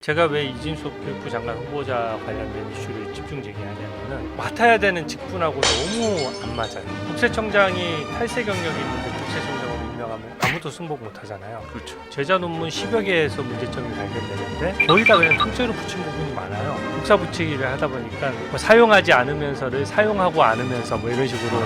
제가 왜 이진숙 교육부 장관 후보자 관련된 이슈를 집중 제기하냐면은 맡아야 되는 직분하고 너무 안 맞아요. 국세청장이 탈세 경력이 있는데 국세청장으로 임명하면 아무도 승복 못 하잖아요. 그렇죠. 제자 논문 10여 개에서 문제점이 발견되는데 거의 다 그냥 통째로 붙인 부분이 많아요. 국사 붙이기를 하다 보니까 뭐 사용하지 않으면서를 사용하고 않으면서 뭐 이런 식으로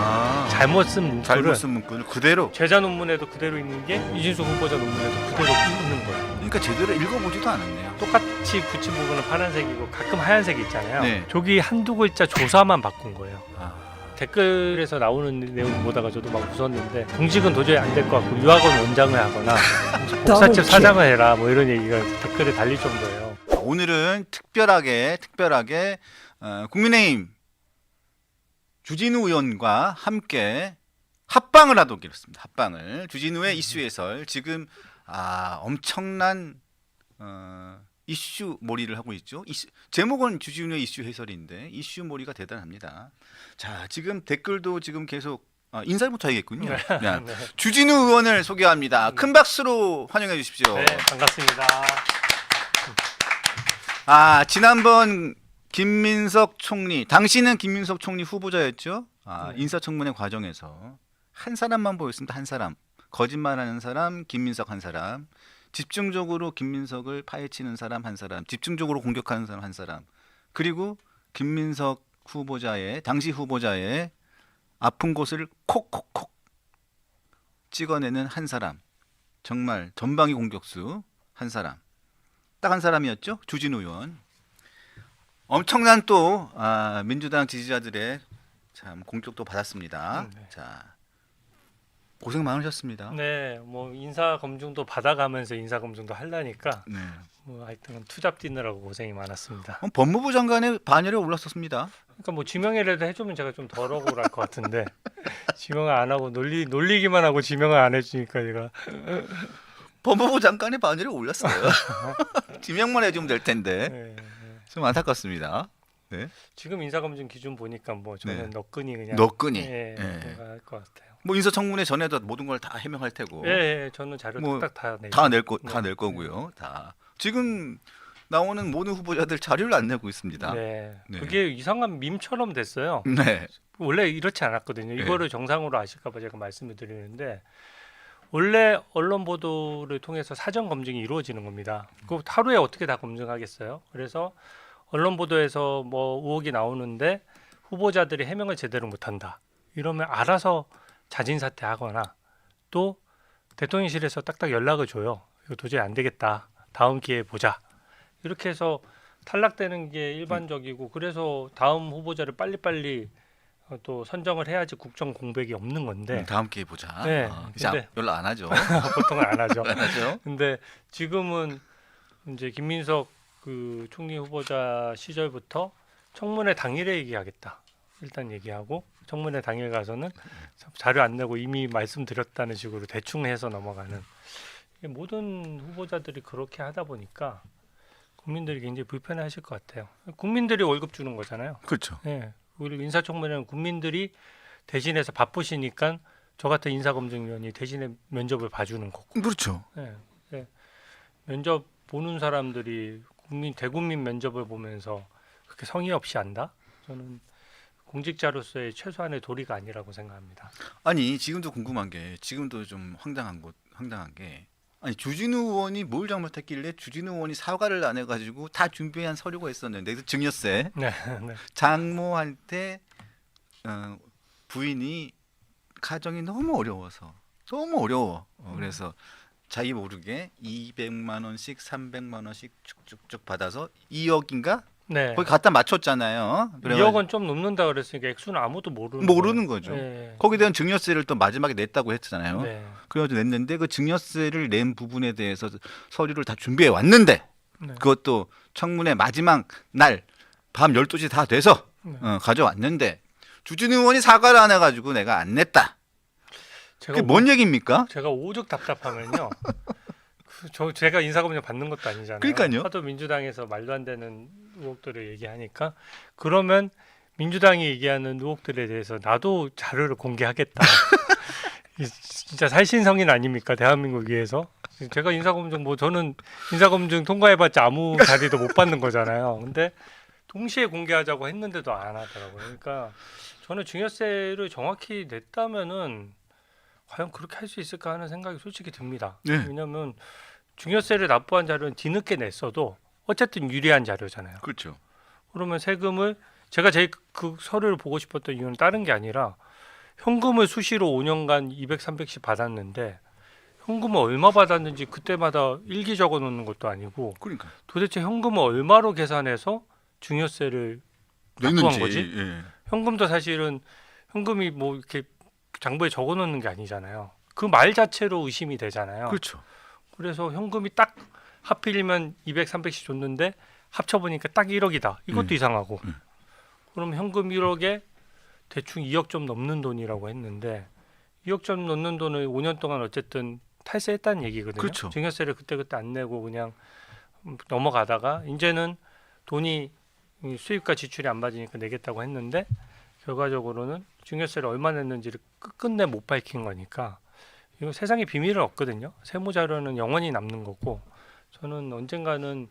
잘못 쓴 문구를 잘못 쓴 문구를 그대로. 제자 논문에도 그대로 있는 게 이진숙 후보자 논문에도 그대로 있는 거예요. 그러니까 제대로 읽어보지도 않았네요. 똑같이 붙인 부분은 파란색이고 가끔 하얀색이 있잖아요. 네. 저기 한두 글자 조사만 바꾼 거예요. 아, 댓글에서 나오는 내용 보다가 저도 막 웃었는데 공직은 도저히 안 될 것 같고 유학원 원장을 하거나 복사집 사장을 해라 뭐 이런 얘기가 댓글에 달릴 정도예요. 오늘은 특별하게 국민의힘 주진우 의원과 함께 합방을 하도록 했습니다. 합방을 주진우의 이슈 해설 지금 엄청난 이슈 몰이를 하고 있죠. 제목은 주진우의 이슈 해설인데 이슈 몰이가 대단합니다. 자, 지금 댓글도 지금 계속 인사부터 해야겠군요. 네. 네. 주진우 의원을 소개합니다. 큰 박수로 환영해 주십시오. 네, 반갑습니다. 지난번 김민석 총리, 당시는 김민석 총리 후보자였죠. 네. 인사청문회 과정에서 한 사람만 보였습니다. 한 사람. 거짓말하는 사람, 김민석 한 사람. 집중적으로 김민석을 파헤치는 사람 한 사람, 집중적으로 공격하는 사람 한 사람, 그리고 김민석 후보자의 당시 후보자의 아픈 곳을 콕콕콕 찍어내는 한 사람, 정말 전방위 공격수 한 사람, 딱 한 사람이었죠. 주진우 의원. 엄청난 또 민주당 지지자들의 참 공격도 받았습니다. 네. 자, 고생 많으셨습니다. 네, 뭐 인사 검증도 받아가면서 인사 검증도 하려니까 네. 뭐 하여튼 투잡 뛰느라고 고생이 많았습니다. 법무부 장관의 반열에 올랐었습니다. 그러니까 뭐 지명이라도 해주면 제가 좀 덜 억울할 것 같은데 지명을 안 하고 놀리기만 하고 지명을 안 해주니까 제가 법무부 장관의 반열에 올랐어요. 지명만 해주면 될 텐데 네, 좀 안타깝습니다. 네. 지금 인사검증 기준 보니까 뭐 저는 네. 너끈히 그냥 너끈히. 예, 예. 할 것 같아요. 뭐 인사청문회 전에도 모든 걸 다 해명할 테고 예, 저는 자료 뭐 딱 다 다 낼 네. 거고요. 다 지금 나오는 모든 후보자들 자료를 안 내고 있습니다. 네. 네. 그게 이상한 밈처럼 됐어요. 네. 원래 이렇지 않았거든요. 네. 이거를 정상으로 아실까봐 제가 말씀을 드리는데 원래 언론 보도를 통해서 사전 검증이 이루어지는 겁니다. 그 하루에 어떻게 다 검증하겠어요? 그래서 언론 보도에서 뭐 의혹이 나오는데 후보자들이 해명을 제대로 못한다. 이러면 알아서 자진 사퇴하거나 또 대통령실에서 딱딱 연락을 줘요. 이거 도저히 안 되겠다. 다음 기회에 보자. 이렇게 해서 탈락되는 게 일반적이고 그래서 다음 후보자를 빨리빨리 또 선정을 해야지 국정 공백이 없는 건데 다음 기회에 보자. 네. 이제 근데- 연락 안 하죠. 보통은 안 하죠. 안 하죠. 근데 지금은 이제 김민석 그 총리 후보자 시절부터 청문회 당일에 얘기하겠다. 일단 얘기하고 청문회 당일 가서는 자료 안 내고 이미 말씀드렸다는 식으로 대충 해서 넘어가는 이게 모든 후보자들이 그렇게 하다 보니까 국민들이 굉장히 불편해하실 것 같아요. 국민들이 월급 주는 거잖아요. 그렇죠. 예, 우리 인사청문회는 국민들이 대신해서 바쁘시니까 저 같은 인사검증위원이 대신에 면접을 봐주는 거고. 그렇죠. 예, 면접 보는 사람들이 대국민 면접을 보면서 그렇게 성의 없이 한다? 저는 공직자로서의 최소한의 도리가 아니라고 생각합니다. 아니 지금도 궁금한 게 지금도 좀 황당한 게 아니 주진우 의원이 뭘 잘못했길래 주진우 의원이 사과를 안 해가지고 다 준비한 서류가 있었는데 그 증여세 네, 네. 장모한테 부인이 가정이 너무 어려워. 그래서 자기 모르게 200만 원씩 300만 원씩 쭉쭉쭉 받아서 2억인가 네. 거기 갖다 맞췄잖아요. 2억은 좀 넘는다 그랬으니까 액수는 아무도 모르는 거죠. 네. 거기에 대한 증여세를 또 마지막에 냈다고 했잖아요. 네. 그래가지고 냈는데 그 증여세를 낸 부분에 대해서 서류를 다 준비해 왔는데 네. 그것도 청문회 마지막 날 밤 12시 다 돼서 네. 가져왔는데 주진우 의원이 사과를 안 해가지고 내가 안 냈다. 그게 뭔 얘기입니까? 제가 오죽 답답하면요. 제가 인사검증 받는 것도 아니잖아요. 그러니까요. 하도 민주당에서 말도 안 되는 의혹들을 얘기하니까 그러면 민주당이 얘기하는 의혹들에 대해서 나도 자료를 공개하겠다. 진짜 살신성인 아닙니까? 대한민국 위해서 제가 인사검증 뭐 저는 인사검증 통과해봤자 아무 자리도 못 받는 거잖아요. 근데 동시에 공개하자고 했는데도 안 하더라고요. 그러니까 저는 증여세를 정확히 냈다면은 과연 그렇게 할 수 있을까 하는 생각이 솔직히 듭니다. 네. 왜냐하면 증여세를 납부한 자료는 뒤늦게 냈어도 어쨌든 유리한 자료잖아요. 그렇죠. 그러면 세금을 제가 제일 그 서류를 보고 싶었던 이유는 다른 게 아니라 현금을 수시로 5년간 200, 300씩 받았는데 현금을 얼마 받았는지 그때마다 일기 적어 놓는 것도 아니고 그러니까 도대체 현금을 얼마로 계산해서 증여세를 납부한 거지? 예. 현금도 사실은 현금이 뭐 이렇게 장부에 적어 놓는 게 아니잖아요. 그 말 자체로 의심이 되잖아요. 그렇죠. 그래서 현금이 딱 하필이면 200, 300씩 줬는데 합쳐보니까 딱 1억이다. 이것도 이상하고. 그럼 현금 1억에 대충 2억 좀 넘는 돈이라고 했는데 2억 좀 넘는 돈을 5년 동안 어쨌든 탈세했다는 얘기거든요. 그렇죠. 증여세를 그때그때 안 내고 그냥 넘어가다가 이제는 돈이 수입과 지출이 안 맞으니까 내겠다고 했는데 결과적으로는 증여세를 얼마 냈는지를 끝끝내 못 밝힌 거니까 이거 세상에 비밀은 없거든요. 세무 자료는 영원히 남는 거고 저는 언젠가는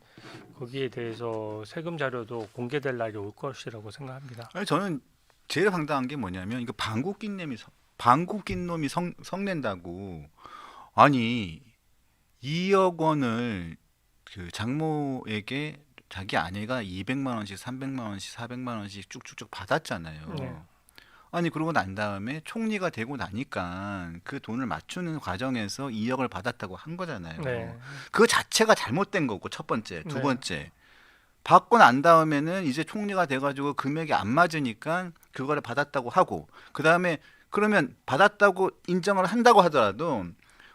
거기에 대해서 세금 자료도 공개될 날이 올 것이라고 생각합니다. 아니, 저는 제일 황당한 게 뭐냐면 이거 방구 낀 놈이 성낸다고 아니 2억 원을 그 장모에게 자기 아내가 200만 원씩, 300만 원씩, 400만 원씩 쭉쭉쭉 받았잖아요. 네. 아니 그러고 난 다음에 총리가 되고 나니까 그 돈을 맞추는 과정에서 2억을 받았다고 한 거잖아요. 네. 그 자체가 잘못된 거고 첫 번째, 두 네. 번째 받고 난 다음에는 이제 총리가 돼가지고 금액이 안 맞으니까 그거를 받았다고 하고 그 다음에 그러면 받았다고 인정을 한다고 하더라도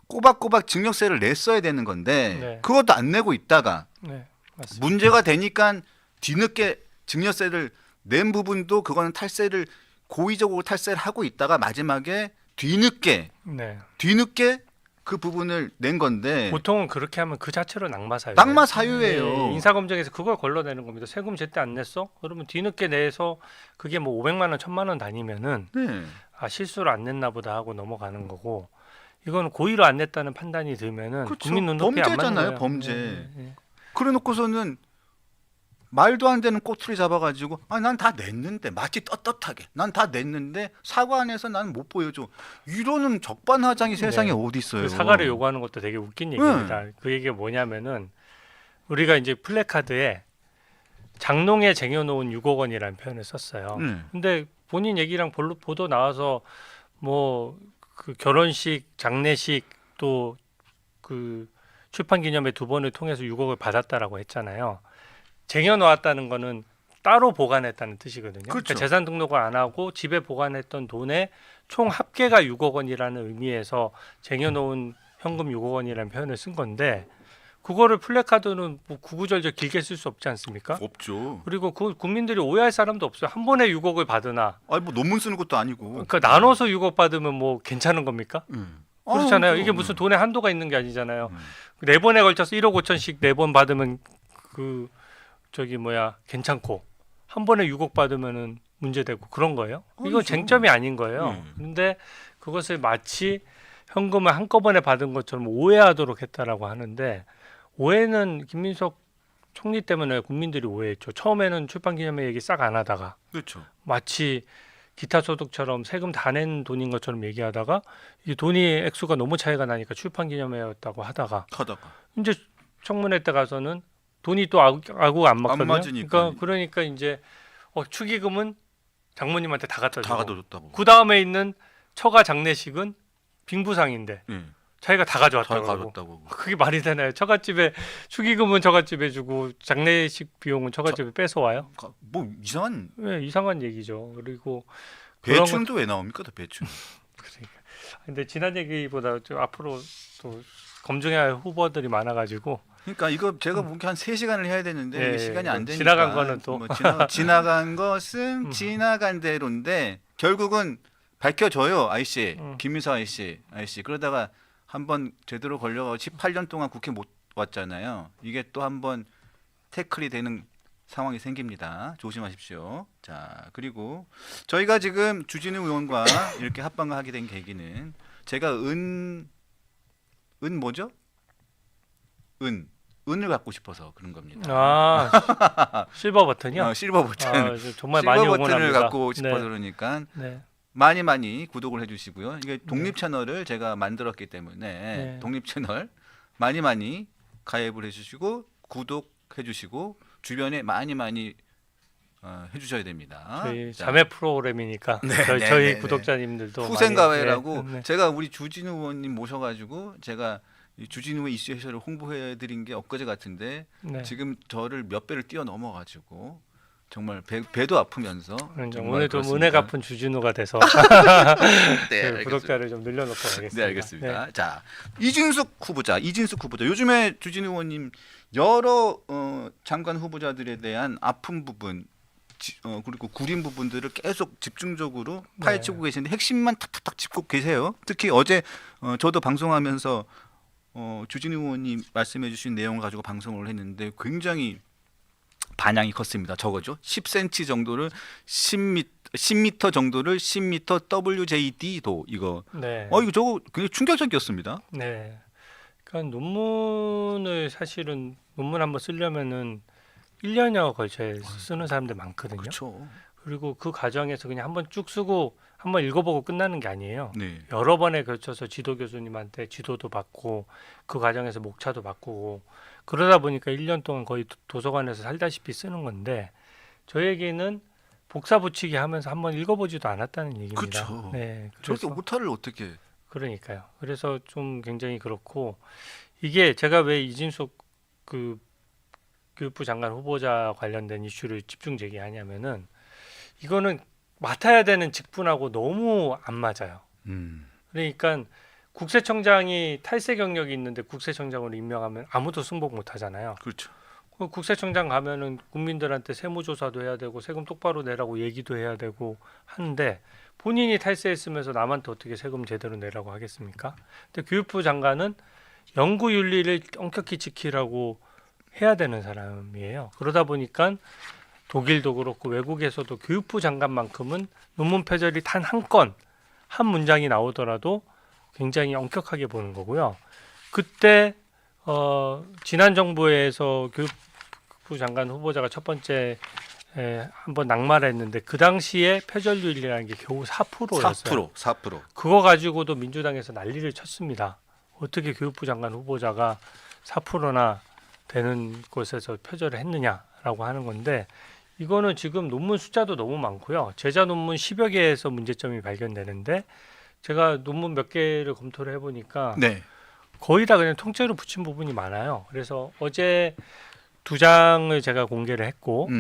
꼬박꼬박 증여세를 냈어야 되는 건데 네. 그것도 안 내고 있다가 네. 맞습니다. 문제가 되니까 뒤늦게 증여세를 낸 부분도 그거는 탈세를 고의적으로 탈세를 하고 있다가 마지막에 뒤늦게 네. 그 부분을 낸 건데 보통은 그렇게 하면 그 자체로 낙마 사유. 낙마 사유예요. 인사검증에서 그걸 걸러내는 겁니다. 세금 제때 안 냈어? 그러면 뒤늦게 내서 그게 뭐 500만 원, 1000만 원 다니면은 네. 아 실수로 안 냈나 보다 하고 넘어가는 거고 이건 고의로 안 냈다는 판단이 들면은 그렇죠. 국민 눈높이에 안 맞는 범죄잖아요, 거예요. 범죄. 네. 그래 놓고서는 말도 안 되는 꼬투리 잡아가지고 난 다 냈는데 마치 떳떳하게 난 다 냈는데 사과 안 해서 나는 못 보여줘 이러는 적반하장이 세상에 어디 있어요. 그 사과를 요구하는 것도 되게 웃긴 얘기입니다. 그 얘기가 뭐냐면은 우리가 이제 플래카드에 장롱에 쟁여놓은 6억 원이라는 표현을 썼어요. 근데 본인 얘기랑 보도 나와서 뭐 그 결혼식, 장례식 또 그 출판 기념회 2번을 통해서 6억을 받았다라고 했잖아요. 쟁여놓았다는 거는 따로 보관했다는 뜻이거든요. 그렇죠. 그러니까 재산 등록을 안 하고 집에 보관했던 돈의 총 합계가 6억 원이라는 의미에서 쟁여놓은 현금 6억 원이라는 표현을 쓴 건데 그거를 플래카드는 뭐 구구절절 길게 쓸 수 없지 않습니까? 없죠. 그리고 그 국민들이 오해할 사람도 없어요. 한 번에 6억을 받으나 아니 뭐 논문 쓰는 것도 아니고. 그러니까 나눠서 6억 받으면 뭐 괜찮은 겁니까? 그렇잖아요. 아유, 이게 무슨 돈의 한도가 있는 게 아니잖아요. 음. 4번에 걸쳐서 1억 5천씩 4번 받으면 그 저기 뭐야 괜찮고 한 번에 6억 받으면은 문제되고 그런 거예요. 이거 아니죠. 쟁점이 아닌 거예요. 근데 그것을 마치 현금을 한꺼번에 받은 것처럼 오해하도록 했다라고 하는데 오해는 김민석 총리 때문에 국민들이 오해했죠. 처음에는 출판기념회 얘기 싹 안 하다가 그렇죠. 마치 기타 소득처럼 세금 다 낸 돈인 것처럼 얘기하다가 이 돈이 액수가 너무 차이가 나니까 출판기념회였다고 하다가 이제 청문회 때 가서는 돈이 또 아구가 안 맞거든요. 맞으니까. 그러니까 이제 축의금은 장모님한테 다 갖다 주고 다 가둬줬다고. 그 다음에 있는 처가 장례식은 빙부상인데 예. 자기가 다 다 가져왔다고. 가뒀다고. 그게 말이 되나요? 처갓집에 축의금은 처갓집에 주고 장례식 비용은 처갓집에 뺏어와요? 뭐 이상한 네, 이상한 얘기죠. 그리고 그런 배추는 왜 나옵니까? 또 배추. 그러니까. 근데 지난 얘기보다 좀 앞으로 또 검증해야 할 후보들이 많아가지고 그러니까 이거 제가 보기 한 3시간을 해야 되는데 예, 이게 시간이 안 뭐 되니까 지나간 거는 또. 뭐 지나간 것은 지나간 대로인데 결국은 밝혀져요. 아이씨. 김민석 아이씨. 그러다가 한번 제대로 걸려가고 18년 동안 국회 못 왔잖아요. 이게 또 한번 태클이 되는 상황이 생깁니다. 조심하십시오. 자, 그리고 저희가 지금 주진우 의원과 이렇게 합방을 하게 된 계기는 제가 뭐죠? 은을 갖고 싶어서 그런 겁니다. 아, 실버 버튼이요? 실버 버튼. 아, 정말 많이 실버 버튼을 응원합니다. 갖고 싶어서 네. 그러니까 네. 많이 구독을 해주시고요. 이게 독립 채널을 제가 만들었기 때문에 네. 독립 채널 많이 가입을 해주시고 구독해주시고 주변에 많이 해주셔야 됩니다. 저희 자, 자매 프로그램이니까 네, 저희, 네, 저희 네, 네. 구독자님들도 후생가회라고 많이, 네. 제가 우리 주진우 의원님 모셔가지고 제가 이 주진우의 이슈 해설을 홍보해드린 게 엊그제 같은데 네. 지금 저를 몇 배를 뛰어넘어가지고 정말 배도 아프면서 오늘 정말 좀 그렇습니다. 은혜 갚은 주진우가 돼서 네, 저희 알겠습니다. 구독자를 좀 늘려놓고 가겠습니다. 네, 알겠습니다. 자, 이진숙 후보자. 요즘에 주진우 의원님 여러 장관 후보자들에 대한 아픈 부분 그리고 구린 부분들을 계속 집중적으로 네. 파헤치고 계시는데 핵심만 탁탁탁 짚고 계세요. 특히 어제 저도 방송하면서 주진우 의원님 말씀해주신 내용을 가지고 방송을 했는데 굉장히 반향이 컸습니다. 저거죠. 10cm 정도를 10m 정도를 10m WJD도 이거. 네. 이거 저거 굉장히 충격적이었습니다. 네. 그러니까 논문을 사실은 논문 한번 쓰려면은 1년여 걸쳐 쓰는 사람들 많거든요. 그렇죠. 그리고 그 과정에서 그냥 한번 쭉 쓰고 한번 읽어보고 끝나는 게 아니에요. 네. 여러 번에 걸쳐서 지도 교수님한테 지도도 받고 그 과정에서 목차도 바꾸고 그러다 보니까 1년 동안 거의 도서관에서 살다시피 쓰는 건데 저에게는 복사 붙이기 하면서 한번 읽어보지도 않았다는 얘기입니다. 그쵸. 네, 저렇게 그래서 오타를 어떻게? 그러니까요. 그래서 좀 굉장히 그렇고 이게 제가 왜 이진숙 그 교육부 장관 후보자 관련된 이슈를 집중 제기하냐면은 이거는 맡아야 되는 직분하고 너무 안 맞아요. 그러니까 국세청장이 탈세 경력이 있는데 국세청장으로 임명하면 아무도 승복 못 하잖아요. 그렇죠. 국세청장 가면은 국민들한테 세무조사도 해야 되고 세금 똑바로 내라고 얘기도 해야 되고 하는데 본인이 탈세했으면서 남한테 어떻게 세금 제대로 내라고 하겠습니까? 근데 교육부 장관은 연구윤리를 엄격히 지키라고 해야 되는 사람이에요. 그러다 보니까 독일도 그렇고 외국에서도 교육부 장관만큼은 논문 표절이 단 한 문장이 나오더라도 굉장히 엄격하게 보는 거고요. 그때 지난 정부에서 교육부 장관 후보자가 첫 번째 한번 낙마했는데 그 당시에 표절률이라는 게 겨우 4%였어요. 4%. 그거 가지고도 민주당에서 난리를 쳤습니다. 어떻게 교육부 장관 후보자가 4%나 되는 곳에서 표절을 했느냐라고 하는 건데 이거는 지금 논문 숫자도 너무 많고요. 제자 논문 10여 개에서 문제점이 발견되는데 제가 논문 몇 개를 검토를 해보니까 네. 거의 다 그냥 통째로 붙인 부분이 많아요. 그래서 어제 2장을 제가 공개를 했고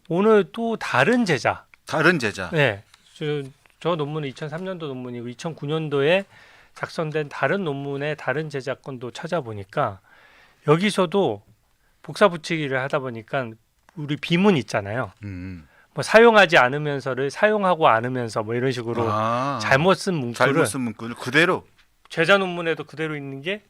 오늘 또 다른 제자. 다른 제자. 네, 저 논문은 2003년도 논문이고 2009년도에 작성된 다른 논문의 다른 제자건도 찾아보니까 여기서도 복사 붙이기를 하다 보니까 우리 비문 있잖아요. 뭐 사용하지 않으면서를 사용하고 않으면서 뭐 이런 식으로 잘못 쓴 문구를 그대로 제자 논문에도 그대로 있는 게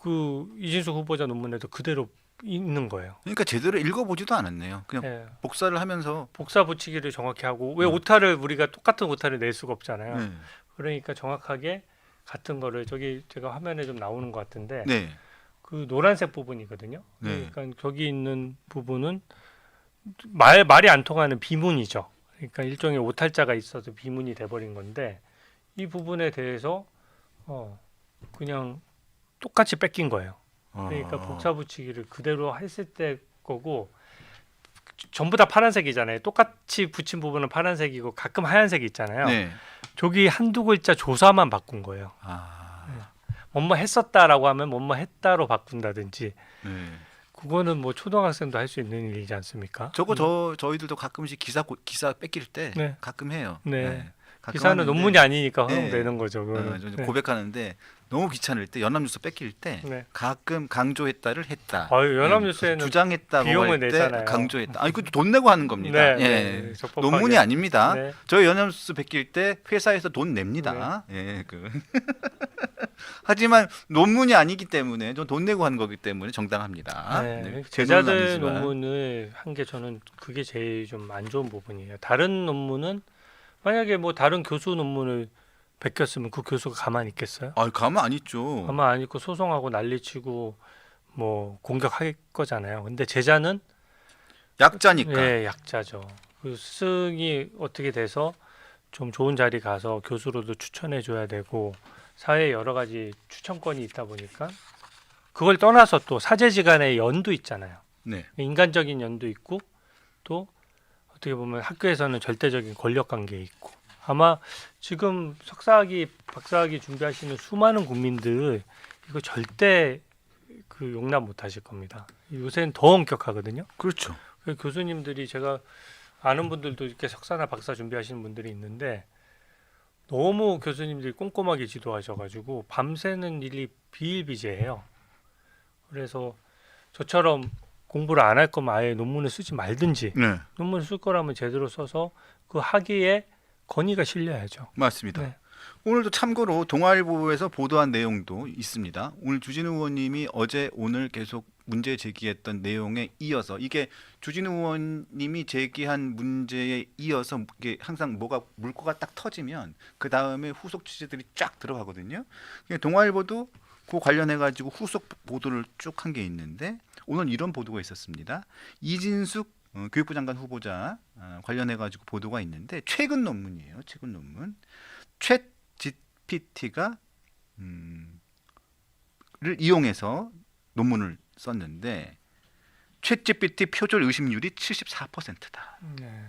그 이진숙 후보자 논문에도 그대로 있는 거예요. 그러니까 제대로 읽어보지도 않았네요. 그냥 네. 복사를 하면서 복사 붙이기를 정확히 하고 왜 오타를 우리가 똑같은 오타를 낼 수가 없잖아요. 네. 그러니까 정확하게 같은 거를 저기 제가 화면에 좀 나오는 것 같은데 네. 그 노란색 부분이거든요. 네. 그러니까 저기 있는 부분은 말이 안 통하는 비문이죠. 그러니까 일종의 오탈자가 있어서 비문이 돼버린 건데 이 부분에 대해서 그냥 똑같이 뺏긴 거예요. 그러니까 복사 붙이기를 그대로 했을 때 거고 전부 다 파란색이잖아요. 똑같이 붙인 부분은 파란색이고 가끔 하얀색이 있잖아요. 네. 저기 한두 글자 조사만 바꾼 거예요. 뭐뭐 했었다라고 하면 뭐뭐 했다로 바꾼다든지 네. 그거는 뭐 초등학생도 할 수 있는 일이지 않습니까? 저거 저희들도 가끔씩 기사 뺏길 때 네. 가끔 해요. 네. 가끔 기사는 하는데, 논문이 아니니까 네. 허용되는 거죠. 좀 네. 고백하는데 너무 귀찮을 때 연합뉴스 뺏길 때 네. 가끔 강조했다를 했다. 연합뉴스에는 주장했다고 비용을 할 때 내잖아요. 강조했다. 아니 그것도 돈 내고 하는 겁니다. 네, 예. 네, 적법하게. 논문이 아닙니다. 네. 저희 연합뉴스 뺏길 때 회사에서 돈 냅니다. 네. 예, 하지만 논문이 아니기 때문에 좀 돈 내고 하는 거기 때문에 정당합니다. 네. 제 논문은 제자들 아니지만. 논문을 한 게 저는 그게 제일 좀 안 좋은 부분이에요. 다른 논문은 만약에 뭐 다른 교수 논문을 베꼈으면 그 교수가 가만히 있겠어요? 가만 안 있죠. 가만 안 있고 소송하고 난리치고 뭐 공격할 거잖아요. 근데 제자는 약자니까. 예, 약자죠. 그 스승이 어떻게 돼서 좀 좋은 자리 가서 교수로도 추천해 줘야 되고 사회에 여러 가지 추천권이 있다 보니까 그걸 떠나서 또 사제지간의 연도 있잖아요. 네. 인간적인 연도 있고 또 어떻게 보면 학교에서는 절대적인 권력 관계에 있고 아마 지금 석사학위, 박사학위 준비하시는 수많은 국민들 이거 절대 그 용납 못 하실 겁니다. 요새는 더 엄격하거든요. 그렇죠. 그 교수님들이 제가 아는 분들도 이렇게 석사나 박사 준비하시는 분들이 있는데 너무 교수님들이 꼼꼼하게 지도하셔가지고 밤새는 일이 비일비재해요. 그래서 저처럼 공부를 안 할 거면 아예 논문을 쓰지 말든지 네. 논문을 쓸 거라면 제대로 써서 그 학위에 건의가 실려야죠. 맞습니다. 네. 오늘도 참고로 동아일보에서 보도한 내용도 있습니다. 오늘 주진우 의원님이 어제 오늘 계속 문제 제기했던 내용에 이어서 이게 주진우 의원님이 제기한 문제에 이어서 이게 항상 뭐가 물꼬가 딱 터지면 그 다음에 후속 취재들이 쫙 들어가거든요. 동아일보도 그 관련해 가지고 후속 보도를 쭉 한 게 있는데 오늘 이런 보도가 있었습니다. 이진숙 교육부 장관 후보자 관련해 가지고 보도가 있는데 최근 논문이에요. 최근 논문. 챗 GPT가 를 이용해서 논문을 썼는데 챗 GPT 표절 의심률이 74%다. 네.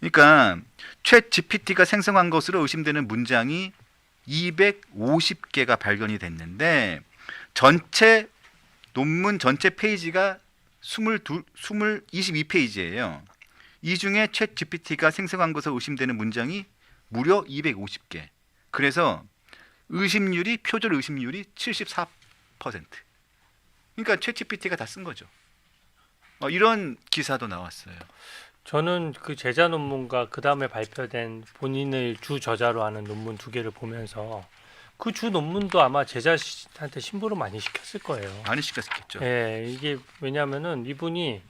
그러니까 챗 GPT가 생성한 것으로 의심되는 문장이 250개가 발견이 됐는데 전체 논문 전체 페이지가 22페이지예요. 이 중에 챗 GPT가 생성한 것으로 의심되는 문장이 무려 250개. 그래서 의심률이 표절 의심률이 74%. 그러니까 챗 GPT가 다 쓴 거죠. 이런 기사도 나왔어요. 저는 그 제자 논문과 그 다음에 발표된 본인을 주 저자로 하는 논문 두 개를 보면서 그 주 논문도 아마 제자한테 신부를 많이 시켰을 거예요. 많이 시켰겠죠. 예, 이게 왜냐하면은 이분이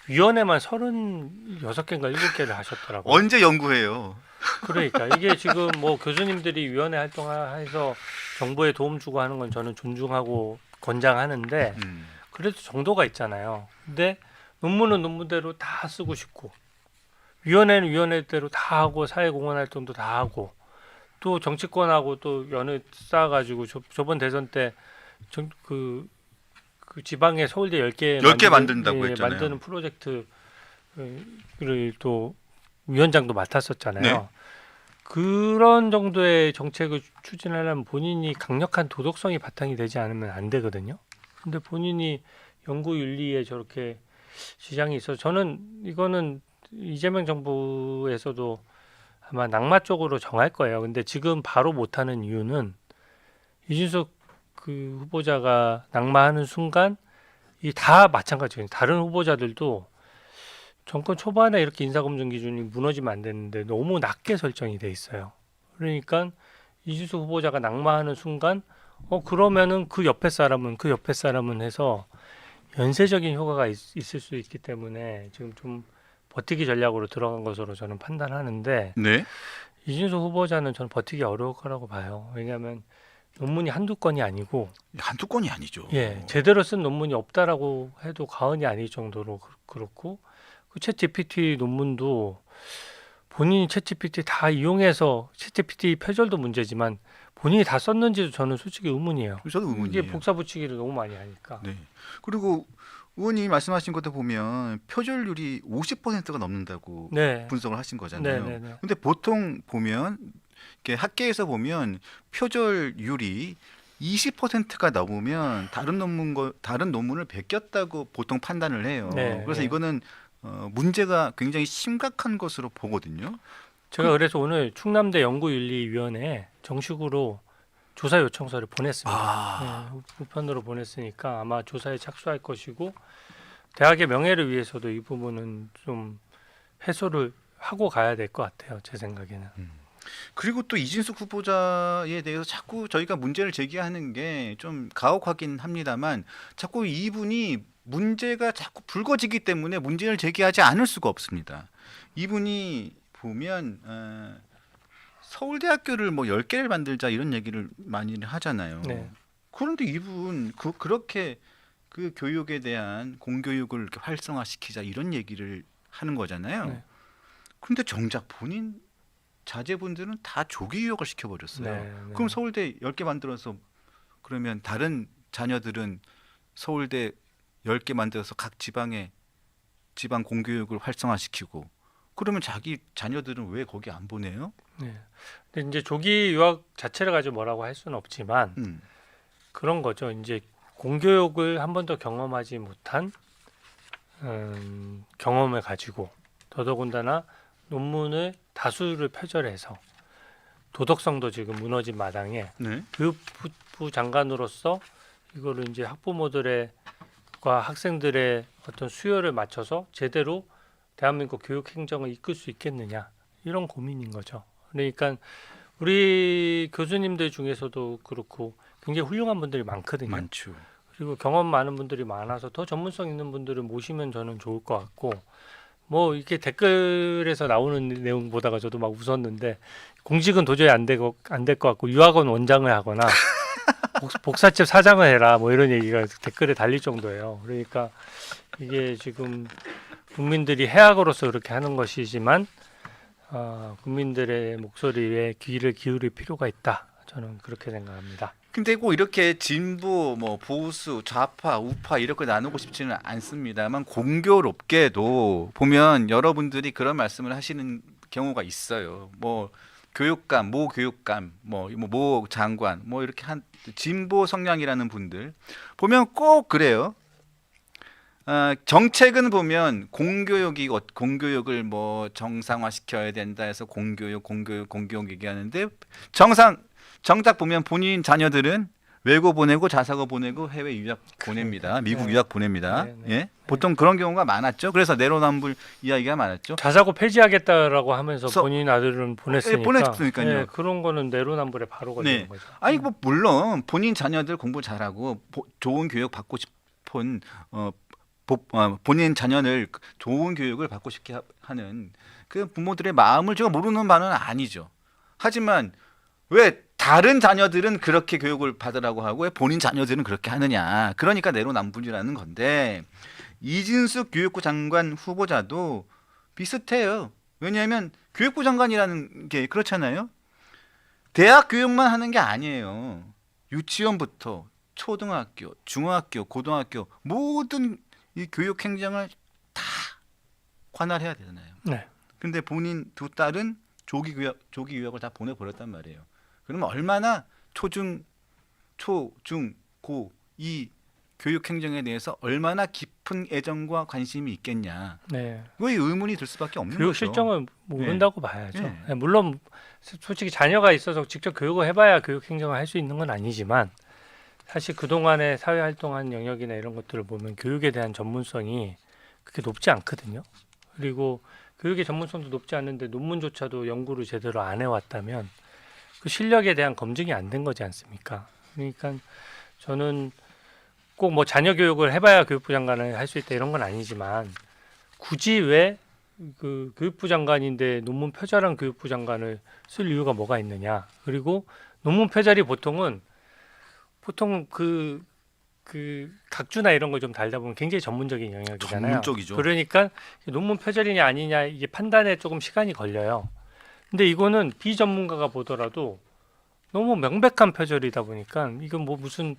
위원회만 36개인가 7개를 하셨더라고요. 언제 연구해요? 그러니까 이게 지금 뭐 교수님들이 위원회 활동해서 정부에 도움 주고 하는 건 저는 존중하고 권장하는데 그래도 정도가 있잖아요. 근데 논문은 논문대로 다 쓰고 싶고 위원회는 위원회대로 다 하고 사회공헌 활동도 다 하고 또 정치권하고 또 연을 쌓아가지고 저번 대선 때 그 지방에 서울대 10개 만든다고 했잖아요. 만드는 프로젝트를 또 위원장도 맡았었잖아요. 네. 그런 정도의 정책을 추진하려면 본인이 강력한 도덕성이 바탕이 되지 않으면 안 되거든요. 근데 본인이 연구윤리에 저렇게 지장이 있어서 저는 이거는 이재명 정부에서도 아마 낙마 쪽으로 정할 거예요. 근데 지금 바로 못하는 이유는 이준석 그 후보자가 낙마하는 순간 이 다 마찬가지예요. 다른 후보자들도 정권 초반에 이렇게 인사검증 기준이 무너지면 안 되는데 너무 낮게 설정이 돼 있어요. 그러니까 이준석 후보자가 낙마하는 순간 그러면은 그 옆에 사람은 해서 연쇄적인 효과가 있을 수 있기 때문에 지금 좀 버티기 전략으로 들어간 것으로 저는 판단하는데 네. 이준석 후보자는 저는 버티기 어려울 거라고 봐요. 왜냐하면 논문이 한두 건이 아니고 한두 건이 아니죠. 예, 제대로 쓴 논문이 없다라고 해도 과언이 아닐 정도로 그렇고 그 챗 GPT 논문도 본인이 챗 GPT 다 이용해서 챗 GPT 표절도 문제지만 본인이 다 썼는지도 저는 솔직히 의문이에요. 저도 의문이에요. 이게 복사 붙이기를 너무 많이 하니까. 네. 그리고 의원님이 말씀하신 것도 보면 표절률이 50%가 넘는다고 네. 분석을 하신 거잖아요. 네네네. 근데 보통 보면 이렇게 학계에서 보면 표절률이 20%가 넘으면 다른 논문을 베꼈다고 보통 판단을 해요. 네, 그래서 네. 이거는 문제가 굉장히 심각한 것으로 보거든요. 제가 그래서 오늘 충남대 연구윤리위원회에 정식으로 조사 요청서를 보냈습니다. 네, 우편으로 보냈으니까 아마 조사에 착수할 것이고 대학의 명예를 위해서도 이 부분은 좀 해소를 하고 가야 될 것 같아요. 제 생각에는. 그리고 또 이진숙 후보자에 대해서 자꾸 저희가 문제를 제기하는 게 좀 가혹하긴 합니다만 자꾸 이분이 문제가 자꾸 불거지기 때문에 문제를 제기하지 않을 수가 없습니다. 이분이 보면 서울대학교를 뭐 10개를 만들자 이런 얘기를 많이 하잖아요. 네. 그런데 이분 그렇게 그 교육에 대한 공교육을 이렇게 활성화시키자 이런 얘기를 하는 거잖아요. 네. 근데 정작 본인 자제분들은 다 조기 유학을 시켜버렸어요. 네, 네. 그럼 서울대 10개 만들어서 그러면 다른 자녀들은 서울대 10개 만들어서 각 지방에 지방 공교육을 활성화시키고 그러면 자기 자녀들은 왜 거기 안 보내요? 네. 근데 이제 조기 유학 자체를 가지고 뭐라고 할 수는 없지만 그런 거죠. 이제 공교육을 한 번도 경험하지 못한 경험을 가지고 더더군다나 논문을 다수를 표절해서 도덕성도 지금 무너진 마당에 네. 교육부 장관으로서 이거를 이제 학부모들과 학생들의 어떤 수요를 맞춰서 제대로 대한민국 교육 행정을 이끌 수 있겠느냐 이런 고민인 거죠. 그러니까 우리 교수님들 중에서도 그렇고 굉장히 훌륭한 분들이 많거든요. 많죠. 그리고 경험 많은 분들이 많아서 더 전문성 있는 분들을 모시면 저는 좋을 것 같고 뭐 이렇게 댓글에서 나오는 내용 보다가 저도 막 웃었는데 공직은 도저히 안 될 것 같고 유학원 원장을 하거나 복사집 사장을 해라 뭐 이런 얘기가 댓글에 달릴 정도예요. 그러니까 이게 지금 국민들이 해악으로서 그렇게 하는 것이지만 국민들의 목소리에 귀를 기울일 필요가 있다. 저는 그렇게 생각합니다. 근데 꼭 이렇게 진보, 뭐 보수, 좌파, 우파 이렇게 나누고 싶지는 않습니다만 공교롭게도 보면 여러분들이 그런 말씀을 하시는 경우가 있어요. 뭐 교육감, 모 교육감, 모 장관, 뭐 이렇게 한 진보 성향이라는 분들 보면 꼭 그래요. 정책은 보면 공교육을 뭐 정상화 시켜야 된다 해서 공교육 얘기하는데 정작 보면 본인 자녀들은 외고 보내고 자사고 보내고 해외 유학 보냅니다. 미국 네. 유학 보냅니다. 네, 네. 예? 보통 그런 경우가 많았죠. 그래서 내로남불 이야기가 많았죠. 자사고 폐지하겠다라고 하면서 서- 본인 아들은 보냈으니까 보냈으니까요. 네, 그런 거는 내로남불에 바로 걸리는 네. 거죠. 아니 뭐 물론 본인 자녀들 공부 잘하고 좋은 교육 받고 싶은 본인 자녀를 좋은 교육을 받고 싶게 하는 그 부모들의 마음을 제가 모르는 바는 아니죠. 하지만 왜 다른 자녀들은 그렇게 교육을 받으라고 하고 왜 본인 자녀들은 그렇게 하느냐. 그러니까 내로남불이라는 건데 이진숙 교육부 장관 후보자도 비슷해요. 왜냐하면 교육부 장관이라는 게 그렇잖아요. 대학 교육만 하는 게 아니에요. 유치원부터 초등학교, 중학교, 고등학교 모든 이 교육 행정을 다 관할해야 되잖아요. 네. 근데 본인 두 딸은 조기 유학을 다 보내버렸단 말이에요. 그러면 얼마나 초, 중, 고 이 교육 행정에 대해서 얼마나 깊은 애정과 관심이 있겠냐. 네. 왜 의문이 들 수밖에 없는 교육 거죠. 실정을 모른다고 봐야죠. 네. 네, 물론 솔직히 자녀가 있어서 직접 교육을 해봐야 교육 행정을 할 수 있는 건 아니지만 사실 그동안의 사회 활동한 영역이나 이런 것들을 보면 교육에 대한 전문성이 그렇게 높지 않거든요. 그리고 교육의 전문성도 높지 않은데 논문조차도 연구를 제대로 안 해왔다면 그 실력에 대한 검증이 안 된 거지 않습니까? 그러니까 저는 꼭 뭐 자녀 교육을 해봐야 교육부 장관을 할 수 있다 이런 건 아니지만 굳이 왜 그 교육부 장관인데 논문 표절한 교육부 장관을 쓸 이유가 뭐가 있느냐? 그리고 논문 표절이 보통 그 각주나 이런 걸 좀 달다 보면 굉장히 전문적인 영역이잖아요. 전문적이죠. 그러니까 논문 표절이냐 아니냐 이게 판단에 조금 시간이 걸려요. 근데 이거는 비전문가가 보더라도 너무 명백한 표절이다 보니까 이건 뭐 무슨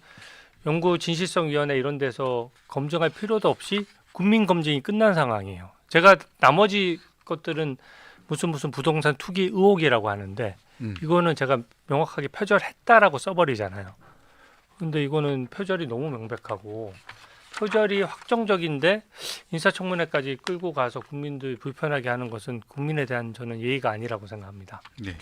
연구 진실성위원회 이런 데서 검증할 필요도 없이 국민 검증이 끝난 상황이에요. 제가 나머지 것들은 무슨 부동산 투기 의혹이라고 하는데 이거는 제가 명확하게 표절했다라고 써버리잖아요. 근데 이거는 표절이 너무 명백하고 표절이 확정적인데 인사청문회까지 끌고 가서 국민들 불편하게 하는 것은 국민에 대한 저는 예의가 아니라고 생각합니다. 네.